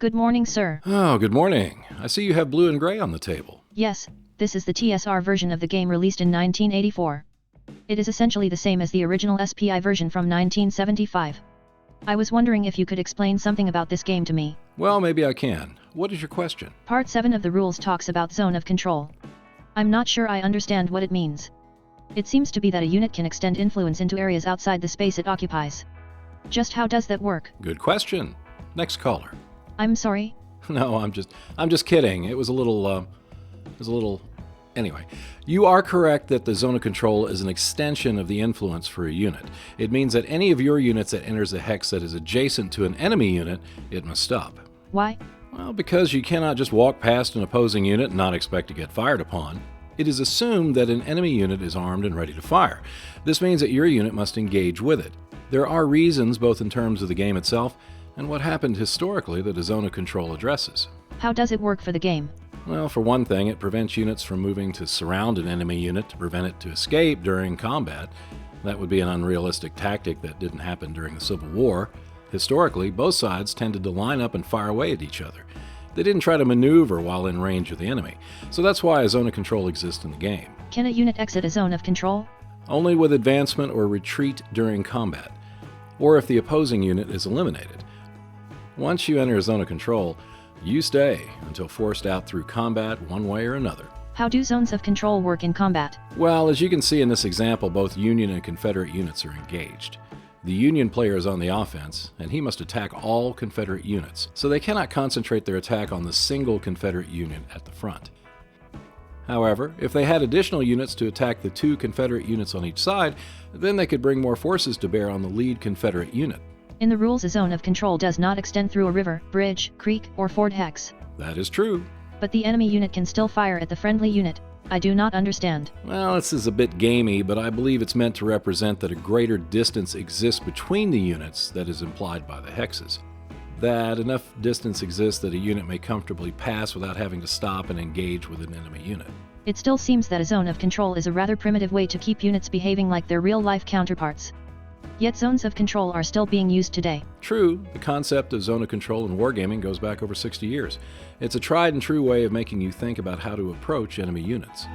Good morning, sir. Oh, good morning. I see you have blue and gray on the table. Yes, this is the TSR version of the game released in 1984. It is essentially the same as the original SPI version from 1975. I was wondering if you could explain something about this game to me. Well, maybe I can. What is your question? Part 7 of the rules talks about zone of control. I'm not sure I understand what it means. It seems to be that a unit can extend influence into areas outside the space it occupies. Just how does that work? Good question. Next caller. I'm sorry? No, I'm just kidding. It was a little, Anyway, you are correct that the zone of control is an extension of the influence for a unit. It means that any of your units that enters a hex that is adjacent to an enemy unit, it must stop. Why? Well, because you cannot just walk past an opposing unit and not expect to get fired upon. It is assumed that an enemy unit is armed and ready to fire. This means that your unit must engage with it. There are reasons, both in terms of the game itself and what happened historically, that a zone of control addresses. How does it work for the game? Well, for one thing, it prevents units from moving to surround an enemy unit to prevent it to escape during combat. That would be an unrealistic tactic that didn't happen during the Civil War. Historically, both sides tended to line up and fire away at each other. They didn't try to maneuver while in range of the enemy, so that's why a zone of control exists in the game. Can a unit exit a zone of control? Only with advancement or retreat during combat, or if the opposing unit is eliminated. Once you enter a zone of control, you stay until forced out through combat one way or another. How do zones of control work in combat? Well, as you can see in this example, both Union and Confederate units are engaged. The Union player is on the offense, and he must attack all Confederate units, so they cannot concentrate their attack on the single Confederate unit at the front. However, if they had additional units to attack the two Confederate units on each side, then they could bring more forces to bear on the lead Confederate unit. In the rules, a zone of control does not extend through a river, bridge, creek, or ford hex. That is true. But the enemy unit can still fire at the friendly unit. I do not understand. Well, this is a bit gamey, but I believe it's meant to represent that a greater distance exists between the units that is implied by the hexes. That enough distance exists that a unit may comfortably pass without having to stop and engage with an enemy unit. It still seems that a zone of control is a rather primitive way to keep units behaving like their real-life counterparts. Yet zones of control are still being used today. True, the concept of zone of control in wargaming goes back over 60 years. It's a tried and true way of making you think about how to approach enemy units.